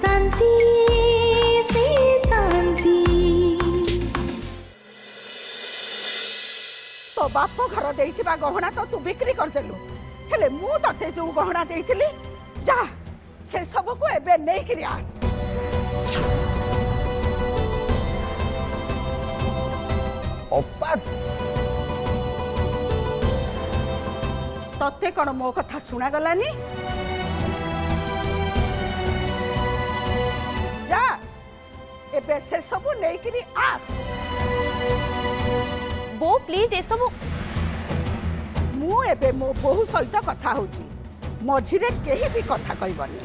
शांति से शांति। तो बाप घर देइथिबा गहना तो तू बिक्री कर देलु हेले मु तते जो गहना देइथिली जा से सब को एबे नै करी आ अप्पा तते कौन मो कथा सुना गलानी जा एबे से सब नै करी आस बो प्लीज ये सब मु एबे मो बहु सहित कथा होची मझिरे केही भी कथा कहबनी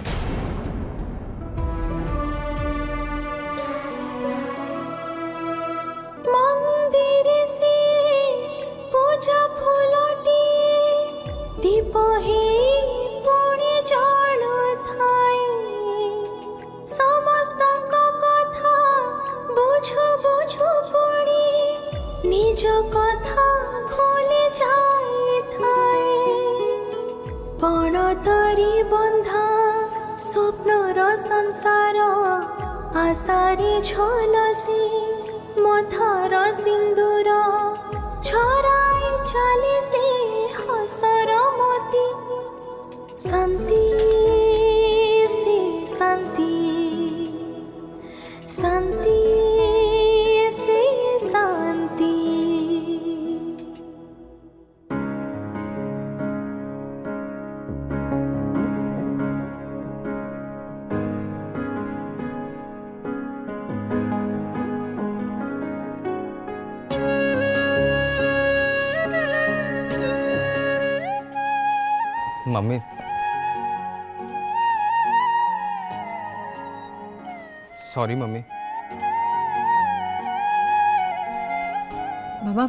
मंदिर से पूजा फूलटी दीप ही पुणी जल थाए समस्त कथा बुझ बुझ पुणी निज कथा भूल जाए थाए पणतरी बंधा स्वप्नर संसार आशारे झलसी मथर सिंदूर छराई चले से हसर मोती शांति से शांति शांति से शांति। मम्मी सॉरी मम्मी बाबा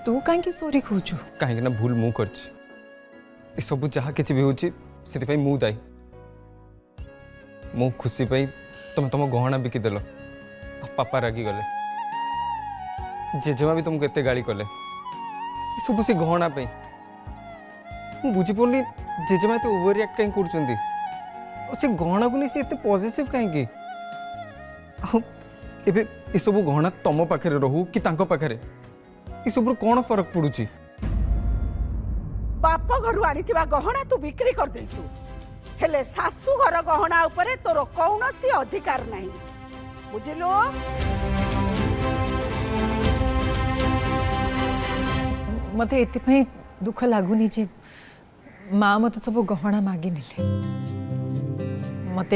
तू कहीं सॉरी कहूचु कहीं भूल मु कर सब जहाँ किसी भी होची से मु दायी मो खुशी पाई तुम तुम गहना बिकिदेल पापा रागी गले जेजेमा भी तुमको एते गाड़ी कले सब से गहना पाई मु बुझी पड़नी जेजेमा एत ओवर रिएक्ट कहीं कर से गहना को नहीं से एत पॉजिटिव कहीं एबे ये सब गहना तम पाखे रहू कि तांको पाखे ये सब कौन फरक पड़ुची बाप घर आनीथिबा गहना तू बिक्री कर देइछु हेले सासू घर गहना उपरे तोर कौनसी अधिकार नहीं बुझिलो मत एते दुख लगुनि जे माँ मत सब गहना मागी नेले मत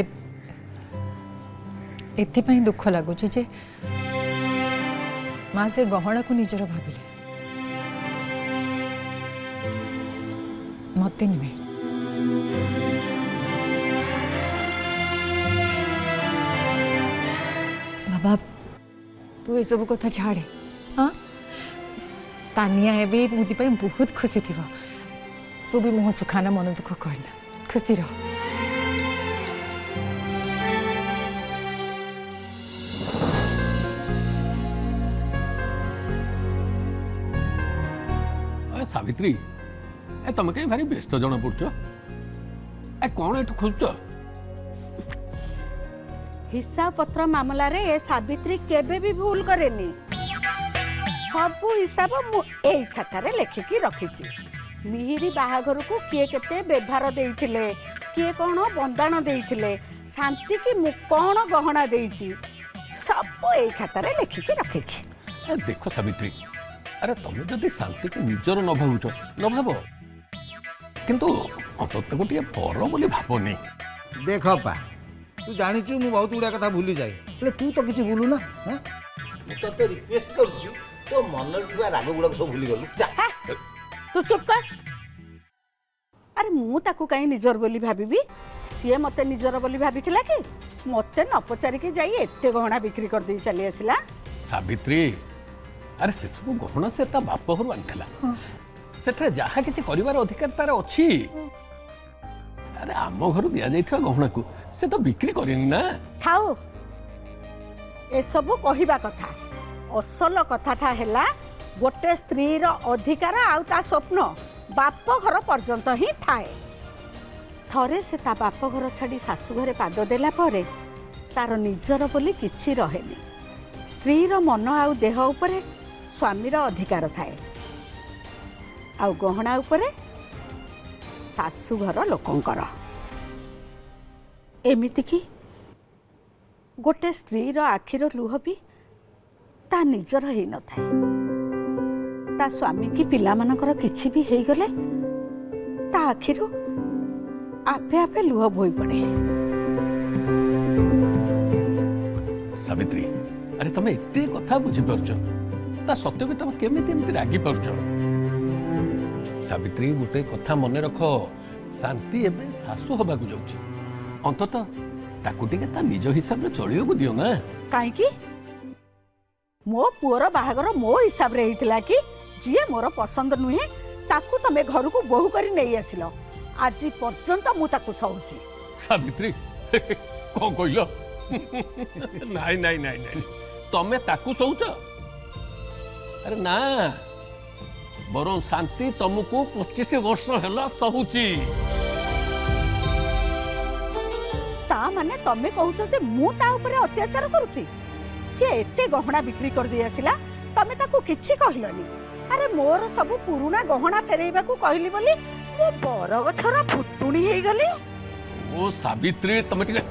एते दुख लगुच जे माँ से गहना को निजर भाविले मत नुहे बाबा तू ये सब कथा छाड़े हाँ तानिया एवं मुदी बहुत खुशी थी तू भी मुह सुखाना मन दुख करना खुशी रह सावित्री ए तुम कहीं भारी व्यस्त जना पड़छ ए कौन एठु खोज हिसाब पत्र मामला रे ए सावित्री केबे भी भूल करेनी सब हिसाब मु एई खाता रे लेखिकी रखिची मिहिरी बाहाघर को किए केते व्यवहार देइथिले किए कौन बंदाण देइथिले शांति की मु कौन गहना देइची सब एई खाता रे लेखिकी रखिची ए देखो सावित्री अरे तुम जदि शांति के निजर न भावुच न भाव किंतु अंतत गोटे पर बोली भावनी देख पा तू जानिचु मु बहुत गुड़ा कथा भूली जाए हेले तू तो किछि भूलु ना हैं मु तो रिक्वेस्ट करछु तो मन रे राग गुड़ा सब भूली गलु जा तू चुप कर अरे मु ताकू कहीं निजर बोली भाबीबी सीए मते निजर बोली भाबिथिला कि मते न पचारि के जाई एते गहना बिक्री कर देई चली आसिला सावित्री अरे से सब गहना से ता बाप घर आनिथिला सेठरे जहा किछि करिवार अधिकार तार अछि अरे आम घर दिया जाइथिबा गहना को से तो बिक्री करिनी ना थाओ ए सब कहिबा कथा असल कथाटा हैला गोटे स्त्री रो अधिकार आउ ता स्वप्न बाप घर पर्यंत ही थाए ଥରେ ସେ ତା ବାପ ଘର ଛାଡ଼ି ଶାଶୁ ଘରେ ପାଦ ଦେଲା ପରେ ତାର ନିଜର ବୋଲି କିଛି ରହେନି। ସ୍ତ୍ରୀର ମନ ଆଉ ଦେହ ଉପରେ ସ୍ୱାମୀର ଅଧିକାର ଥାଏ, ଆଉ ଗହଣା ଉପରେ ଶାଶୁଘର ଲୋକଙ୍କର। ଏମିତିକି ଗୋଟେ ସ୍ତ୍ରୀର ଆଖିର ଲୁହ ବି ତା ନିଜର ହେଇନଥାଏ। ତା ସ୍ୱାମୀ କି ପିଲାମାନଙ୍କର କିଛି ବି ହେଇଗଲେ ତା ଆଖିରୁ ଆପେ ଆପେ ଲୁହ ବୋହି ପଡ଼େ। ସାବିତ୍ରୀ, ଆରେ ତମେ ଏତେ କଥା ବୁଝିପାରୁଛ, ତା ସତ୍ତ୍ୱେ ବି ତମେ କେମିତି ଏମିତି ରାଗି ପାରୁଛ? ସାବିତ୍ରୀ, ଗୋଟେ କଥା ମନେ ରଖ, ଶାନ୍ତି ଏବେ ଶାଶୁ ହବାକୁ ଯାଉଛି। ଅନ୍ତତଃ ତାକୁ ଟିକେ ତା ନିଜ ହିସାବରେ ଚଳିବାକୁ ଦିଅ ନା। କାହିଁକି? ମୋ ପୁଅର ବାହାଘର ମୋ ହିସାବରେ ହେଇଥିଲା କି? ଯିଏ ମୋର ପସନ୍ଦ ନୁହେଁ ତାକୁ ତମେ ଘରକୁ ବୋହୂ କରି ନେଇ ଆସିଲ। ଆଜି ପର୍ଯ୍ୟନ୍ତ ମୁଁ ତାକୁ ସହୁଛି। ସାବିତ୍ରୀ, କଣ କହିଲ? ନାଇଁ ନାଇଁ ନାଇଁ ନାଇଁ, ତମେ ତାକୁ ସହୁଛ? ଆରେ ନା, ବରଂ ଶାନ୍ତି ତମକୁ 25 ବର୍ଷ ହେଲା ସହୁଛି। ତା ମାନେ ତମେ କହୁଛ ଯେ ମୁଁ ତା ଉପରେ ଅତ୍ୟାଚାର କରୁଛି? ସିଏ ଏତେ ଗହଣା ବିକ୍ରି କରିଦେଇ ଆସିଲା, ତମେ ତାକୁ କିଛି କହିଲନି। ଆରେ ମୋର ସବୁ ପୁରୁଣା ଗହଣା ଫେରେଇବାକୁ କହିଲି ବୋଲି ମୁଁ ବରଗଛର ଫୁଟୁଣି ହେଇଗଲି। ଓ ସାବିତ୍ରୀ, ତମେ ଟିକେ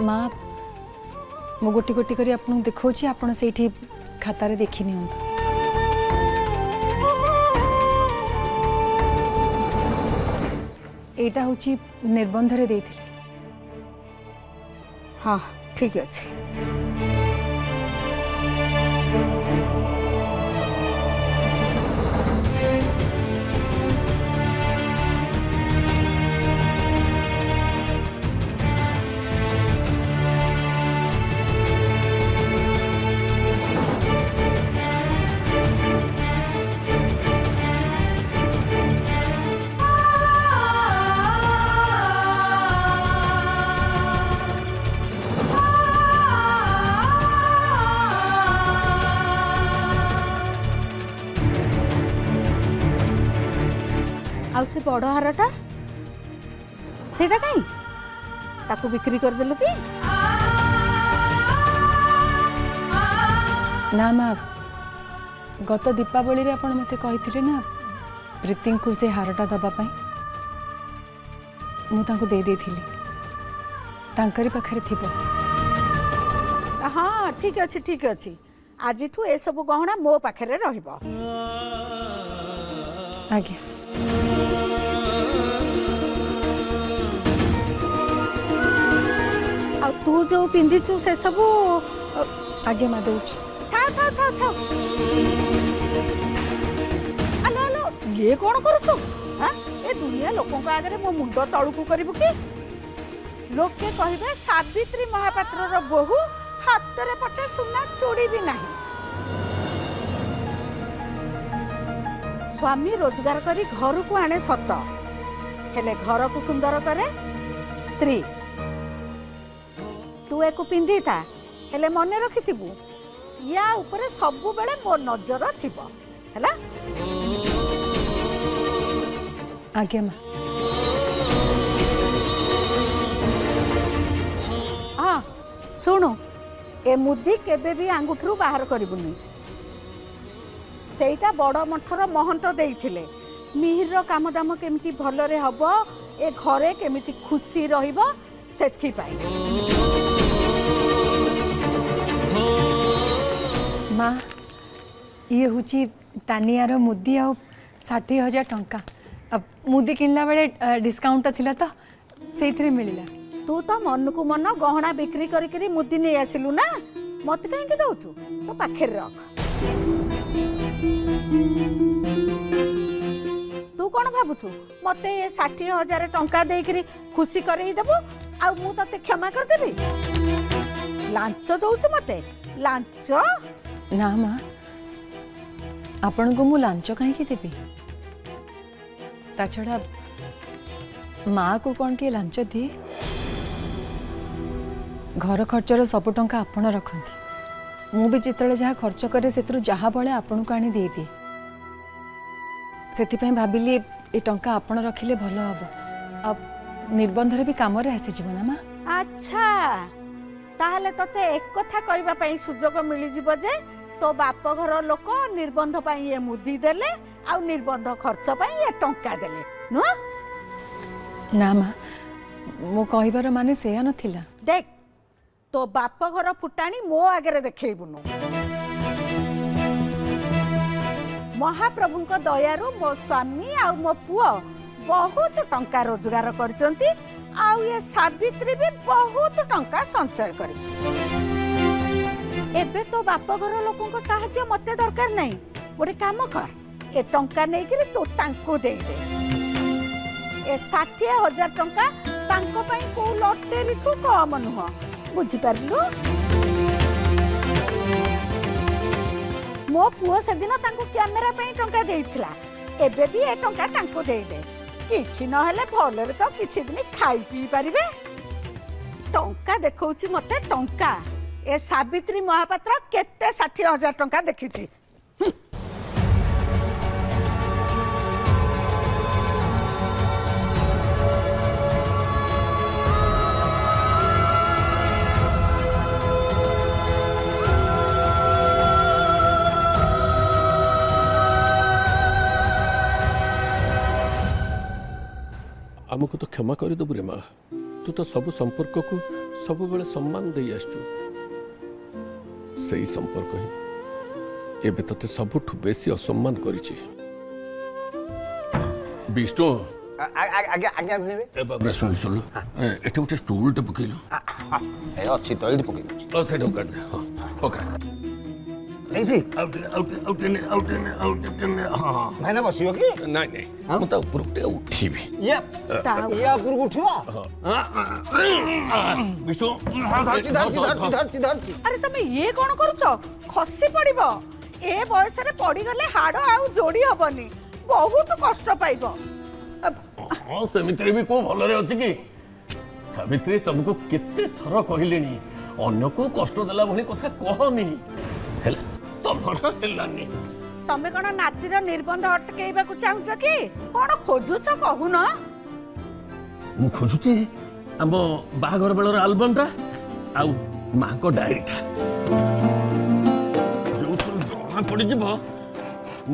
माँ मु गोटी गोटी करी आपन देखौछि, आपन सेठी खातारे देखि नियंतु। एटा होछि निर्बंधरे देइथिले। हाँ ठीक अछि। आउ से बड़ हारटा सेटा काई ताकू बिक्री कर देलु कि? ना माँ, गत दीपावली रे आपण मते कहिथिले ना प्रीति को से हारटा दबा पई। मु तांको दे देथिली, तांकरी पाखरे थिबो। हाँ ठीक अच्छे ठीक अच्छे। आज ठू ए सब गहना मो पाखरे रहिबो। आज्ञा। आ तू जो पिंधिचु से सब आज्ञा मा दउछ। था था था था। आलो आलो ये कौन करूछु? हां ए दुनिया लोकों का आगे मो मुंड तळुकु करिबु कि? लोके कहिबे सावित्री महापात्र रो बहु हातरे पटे सुना चूड़ी भी नहीं। स्वामी रोजगार करी घर को आने सत, हेले घर को सुंदर करे स्त्री। तू एको पिंधि था, हेले मने रखिथिबु या ऊपर सबु बेले मो नजर थिबो, हैला? आज्ञा माँ। हाँ सुनु, ए मुदी केबे भी आंगुठरू बाहर करिबुनी। सेटा बड़ मठर महंत देइथिले मिहिर रो काम दाम केमिति भलरे हबो, ए घरे केमिति खुशी रहिबो सेथि पाई। माँ ये हूँ तानियार मुदी आ 60,000 टंका। अब मुदी किनला बेले डिस्काउंट थिला तो सेइथिरे मिलिला। तू तो मन को मन गहना बिक्री करी मुदी नहीं आसिलु ना, मत कहीं दउछु तो पाखे रख। तू कौन भावुछु मते ये 60,000 टंका देकरी खुशी करई देबो आउ मु तते क्षमा कर देबी लांच दउछ मते लांच ना माँ आपण को मु लांच कहीं देवी ता छड़ा माँ को कौन किए लांच दिए घर खर्चर सब टंका आपण रखती मु भी जिते जहाँ खर्च करे से जहाँ बड़े आपण को आनी दे दिए से भाविली ये टंका आपण रखिले भल हम अब निबंधर भी कम आसीज ना माँ अच्छा ताहले तते एक कथा कहबा पई सुजोग मिली जिवो जे तो बाप घर लोक निबंध पई ये मुदी देले आ निबंध खर्च पई ये टंका देले नो ना माँ मो कहबार माने सेया नथिला देख तो बाप घर फुटाणी मो आगे देखैबुनु महाप्रभुଙ୍କ दयारु मो स्वामी आ मो पुओ बहुत टंका रोजगार करचंती आ ये सावित्री भी बहुत टंका संचय करिछि एबे तो बाप घर लोकंको सहाय्य मते दरकार नहीं गोटे काम कर ए टंका नै कि तो तांको दे दे ए 60,000 टंका तांको पई को लॉटरी को कम नुह बुझी परलु मो पुओ से दिन तांको कैमरा पई टंका देइथिला एबे भी ए टंका तांको दे दे किछि न हेले भलरे तो किछि दिन खाई पी परिबे टंका देखौछि मते टंका ए सावित्री महापात्र केते 60,000 टंका देखिछि आमको तो क्षमा कर दबु रे माँ तू तो सब संपर्क को सब बेले सम्मान दे आसचु सही संपर्क ही एबे तते सबुठ बेसी असम्मान करिछि विष्णु आज्ञा आज्ञा भिणेबे ए बाबरे सुन सुन एटे उठे स्टूल टे पकेलो ए अच्छी तो एडी पकेइ दउछि ओ सेट काट दे हां पका एडी आउट हां भाईना बसियो कि नहीं नहीं मु तो ऊपर उठे उठीबी ये ऊपर उठिबो विष्णु धरची अरे तुम ये कौन करुଛ खसी पड़िबो ए बयस रे पड़ी गले हाड़ आउ जोड़ी हबनी बहुत कष्ट पाइबो हाँ सेमित्री भी को भलरे अछि कि सावित्री तुमको केते थर कहिलेनी अन्य को कष्ट देला भली कथा कहनी हेल तमर हेलानी तमे कोन नातीर निर्बंध अटकेइबा को चाहुछ कि कोन खोजुछ कहून मु खोजुती हम बाहागर बेलर आल्बम टा आउ मां को डायरी था जो जଣା पड़ी जिवो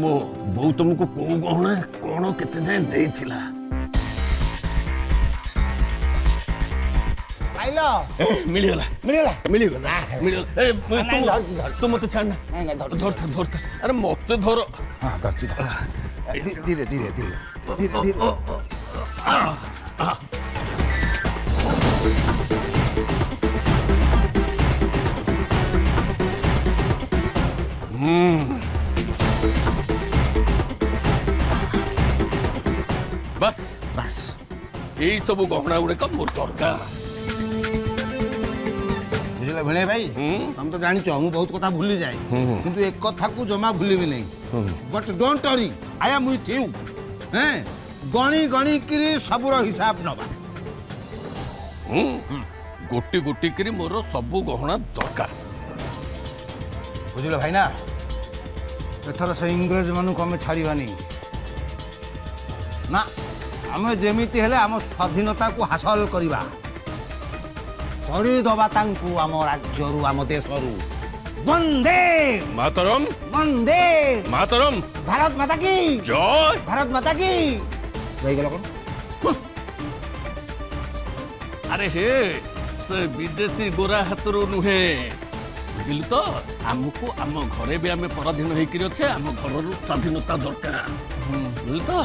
मो बौ तुमको को गहना कोन केते जाय देइथिला आइलो मिलिगला ए तुम मत छाड़ना नहीं धर अरे मत धर हां धरची धीरे बस बस यही सब गहना गुड़े मोर दरकार बुझिला भिणे भाई हम तो जानिछ हम बहुत कथा भूली जाए किंतु एक कथा को जमा भूलिबे नहीं but don't worry I am with you हैं गणी गणी किरी सबुर हिसाब नबा गोटी गोटी करी मोर सब गहना दरकार बुझिला भाई ना एथर से इंग्रेज मानु को हमें छाड़ीबानी ना हमें जेमिति हेले हम स्वाधीनता को हासिल करिबा छड़ी दबा तांकु आम राज्यरू आम देशरू वंदे मातरम वंदे मातरम भारत माता की जय भारत माता की जय गला कोन अरे हे से विदेशी गोरा हाथरू नुहे बुझिलु तो आमको आम घरे भी आम पराधीन होकर अच्छे आम घर स्वाधीनता दरकार बुझिलु तो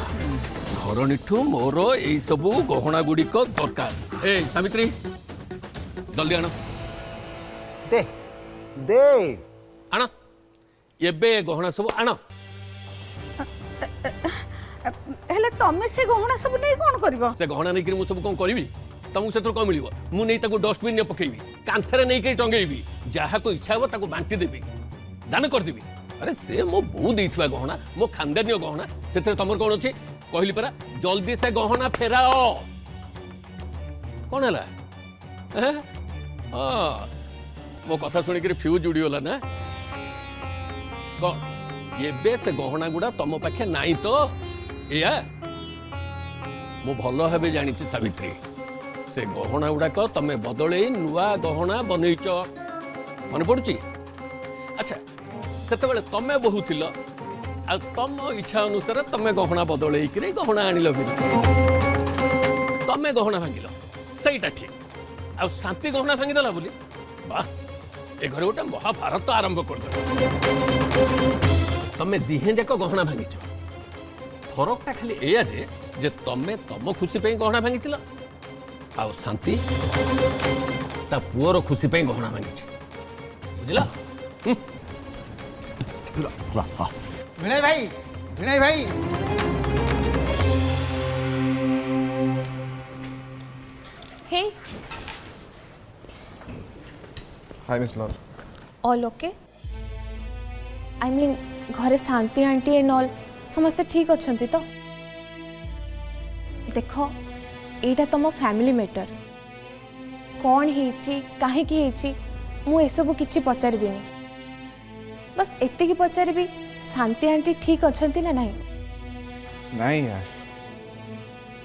घरणीठू मोर यही सब गहना गुड़िक दरकार ए सावित्री जल्दी आण दे दे आण एबे गहना सब आण हेले तमे से गहना सब नहीं कोन करबो से गहना नहीं मु सब कौन करी तुमको से कौन मिल मुझे डस्टबिन में पकेबी कांथरे नहीं कहीं टंगेबी जहाँ को इच्छा हो ताको बांटी देवी दान करदेवी अरे से मो बो देइथिबा गहना मो खानदानी गहना से तुम कौन अच्छे कहली परा जल्दी से गहना फेराओ कौन है मो कथा शुणिक फ्यूज उड़ीगला ना कौन ये से गहना गुड़ा तुम पाखे नाई तो या मु भल भाव जानी सावित्री से गहना गुड़ाक तमें बदल नुआ गहना बनईच मन पड़ी अच्छा से तमें बहु थिल आ तम इच्छा अनुसार तमें गहना बदल गहना आनिल तमें गहना भांगिल सहीटा ठीक आ शांति गहना भांगिदेला बोली वाह ए घरे गोटे महाभारत आरंभ कर तमें दिहे जाक गहना भांगिच फरकटा खाली एया जे तमें तम खुशी पे गहना भांगी आ शांति ता पुअर खुशी पे गहना भांगी बुझला विनय भाई विनय भाई hey hi miss lol all okay I mean घरे शांति आंटी एंड ऑल समस्ते ठीक अच्छे तो देख एटा तुम फैमिली मैटर कौन है कहीं मु एसबू किसी पचारि बस एति पचारि शांति आंटी ठीक अच्छा ना नहीं नहीं यार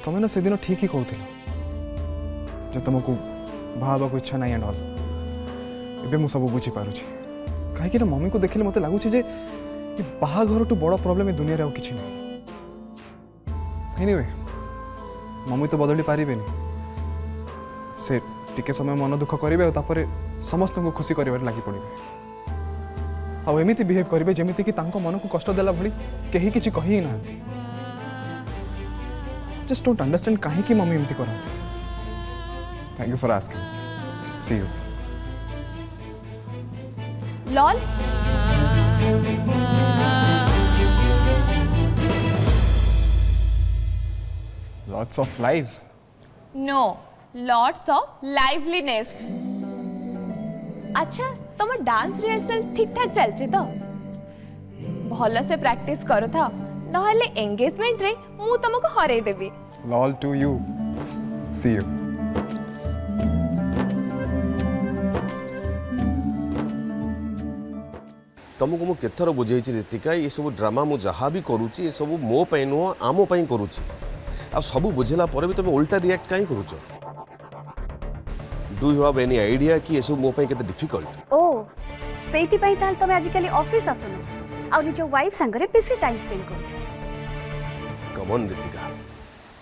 तुम्हें ना से दिन ठीक ही कहते जो तुमको भाव को इच्छा नहीं एंड ऑल एबे मु सब बुझी पारुछि कहीं मम्मी को देखिले मते लागुछि जे कि बाहाघर टू बड़ प्रॉब्लम दुनिया रे किछि नहीं एनीवे मम्मी तो बदली पारिबेनी से टिके समय मन दुख करेंगे और तापर समस्त को खुशी कर लगी पड़े आमती बिहेव करेंगे जमीती कि मन को कष्ट देला भली कहीं किसी कही ना जस्ट डोंट अंडरस्टैंड कहीं मम्मी एमती करते thank you for asking see you lol lots of lies no lots of liveliness अच्छा तुम डांस रिहर्सल ठीक ठाक चलची तो भल से प्रैक्टिस करो था नहले एंगेजमेंट रे मु तुमको हरे देबी lol to you see you तुमको मु केथर बुझे रीतिका ये सब ड्रामा मु जहाँ भी करुच्ची ये सब मो पाई नुह आम पाई करुच्ची आ सब बुझेला पर भी तुम उल्टा रिएक्ट कहीं करुच do you have any idea कि ये सब मो पाई केते डिफिकल्ट ओ सेति पई ताल तमे आजिकली ऑफिस आसुनो आ निजो वाइफ संगरे बेसी टाइम स्पेंड करू कम ऑन रीतिका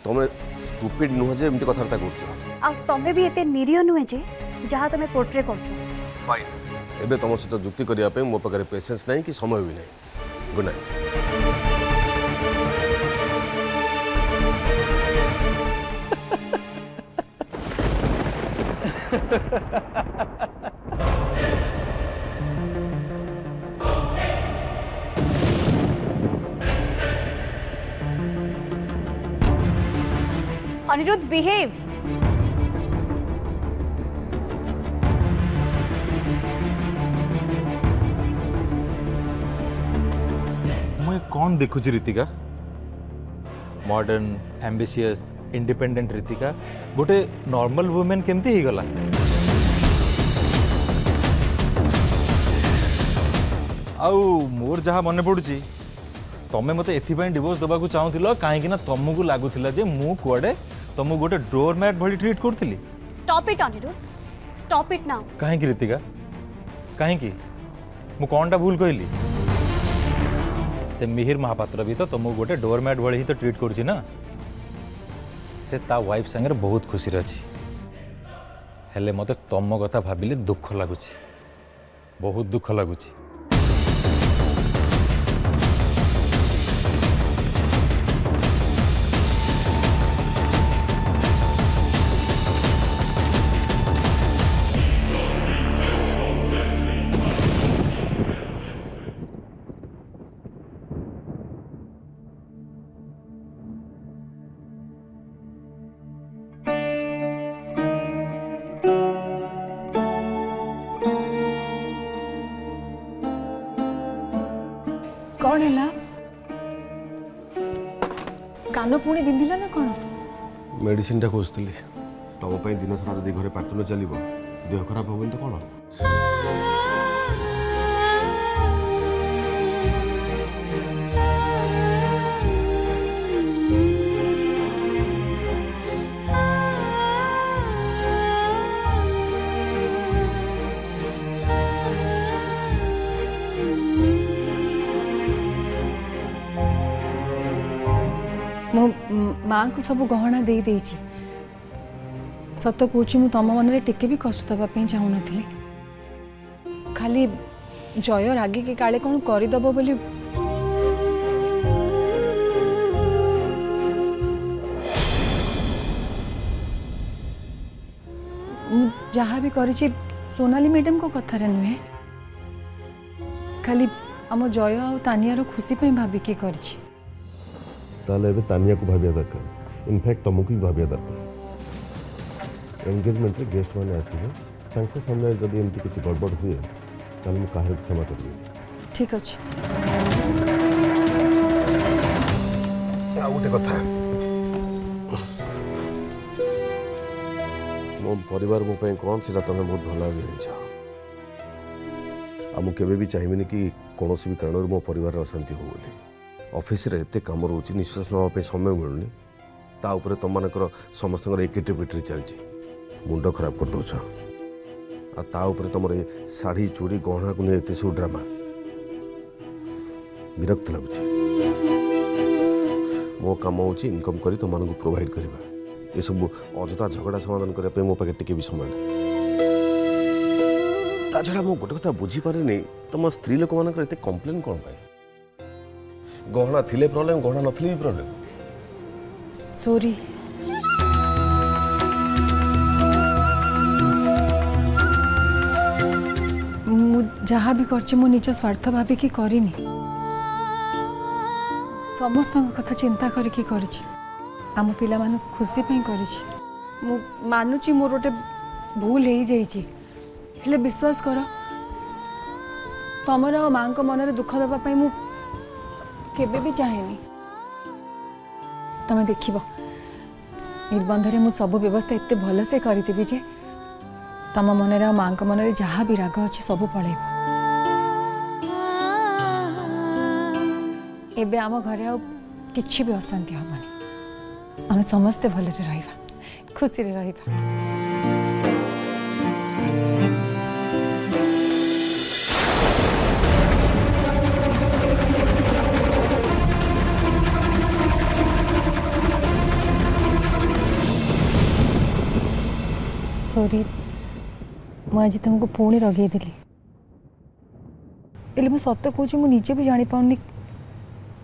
तुम स्टूपिड नुह जे एमती कथार्ता करछ आ तमे भी एते निरीह नुहे जे जहा तमे पोर्ट्रे करछु फाइन एबे तुम सहित जुक्ति करिया पे मो पाखरे पेशेंस नहीं कि समय भी नहीं गुड नाइट अनिरुद्ध बिहेव मुझे कौन देखुची Ritika modern ambitious independent Ritika गोटे नॉर्मल वुमेन केमती ही गला आउ मोर जहाँ मन पड़ुची तमें मत एथिपाई डिवोर्स दबा को चाहूल कहीं तुमको लगुला जे मु कुआडे तुमको गोटे डोर मैट भली ट्रीट करी stop it Anirudh stop it now कहीं रीतिका कहीं मु कौनटा भूल कहली से मिहिर महापात्र भी तो तुमको गोटे डोर मैट भली ही तो ट्रीट करुच्ची ना से ता वाइफ संगे बहुत खुशी अच्छी हेले मते तुम कथा भाविले दुख लगुच बहुत दुख लगुच कौन है कान पुणी बिंधिला ना कौन मेडिसिनटा खोजुली तुम दिन सारा जब घरे पार्टी न चलो देह खराब हेन तो कौन मो माँ को सब गहना दे देची सत कौची मु तम मन टिके भी कष्ट देवाई चाहू नी खाली जय रागी के काले कौन करदब बोली जहाँ भी करी सोनाली मैडम को कथार नुहे खाली आम जय आ तानियार खुशी भाविकी करी ताले एबे तानिया को भाबिया दरकार इनफैक्ट तुमको भी भाबिया दरकार एंगेजमेंट रे गेस्ट माने आसीबे तांको सामने जदि एमती किसी गड़बड़ हुए ताले मु काहे क्षमा करबी ठीक अछि आ उठे कथा मो परिवार मो पे कोन सिला तमे बहुत भला जानिछ आ मु केबे भी चाहिबिनी कि कोनोसी भी कारण मो परिवार अशांति हो बोली ऑफिस रे एते काम रोची निश्वास नवा पे समय मिलुनी ता ऊपर तुम मानकर समस्त एकेटे पेटे चलची मुंड खराब कर दौच आ ता ऊपर तुम शाढ़ी चूड़ी गहना को नहीं एते सब ड्रामा विरक्त लगुच मो काम हो इनकम करी तुम मानक प्रोवाइड करवा ये सब अजथा झगड़ा समाधान करने मो पाखे टिके भी समय ता छड़ा मो गोटे कथा बुझी पारे तुम स्त्री लोक मान एते कंप्लेन कौन पाए गहना थिले प्रॉब्लम गहना नथिले भी प्रॉब्लम सॉरी मु जहाँ भी करछि मो निज स्वार्थ भाविकी करिनी समस्त कथा चिंता करके करछि आम पिला मान खुशी पई करछि मु मानुछि मोर गोटे भूल हो जाइछि हेले विश्वास कर तमर माँ को मन में दुख देवा पई मु केबे भी चाहेनी तमे देखिबो निबंध रे मु सब व्यवस्था एते भल से करितेबी जे तम मन रे माँ को मन रे जहाँ भी राग अछि सब पळेबो एबे आम घरे आ किछि भी अशांति हबनी आम समस्ते भल रे रहिबा खुशी रे रहिबा सॉरी मुझे तुमको पुणी रगे दिली एले मैं सत्य कहूँ मुझे निजे भी जानी पाऊनी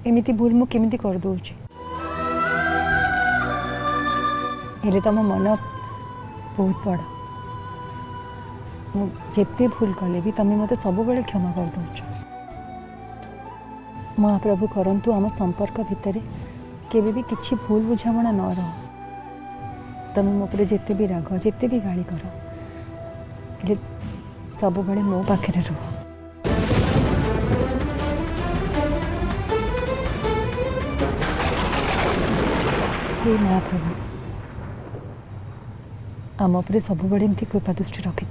एमती भूल मु केमिति कर दूची एले तम मन बहुत बड़ मुझे भूल कले भी तमें मत सब बेले क्षमा कर दौच महाप्रभु करंतु आम संपर्क भितर केबे भी किछि भूल बुझामणा न रह तमें मो पर जिते भी राग जिते भी गाली कर सब बड़े मो पाखे रुह हे महाप्रभु आम पर सब बड़े एमती कृपा दृष्टि रखि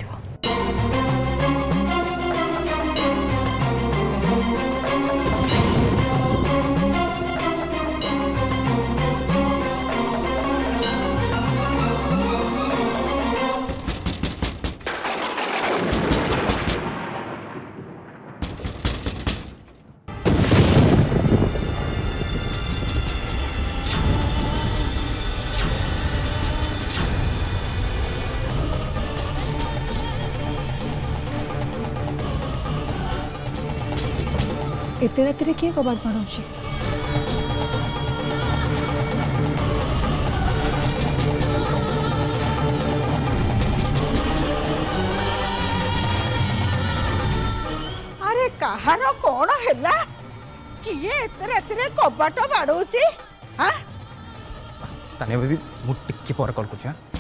एते राति किए कबाट बाड़ौछि अरे कहार कौन हैला किए एते राति कबाट बाड़ौछि हां तानिया बेबी मु टिके पर कॉल करछ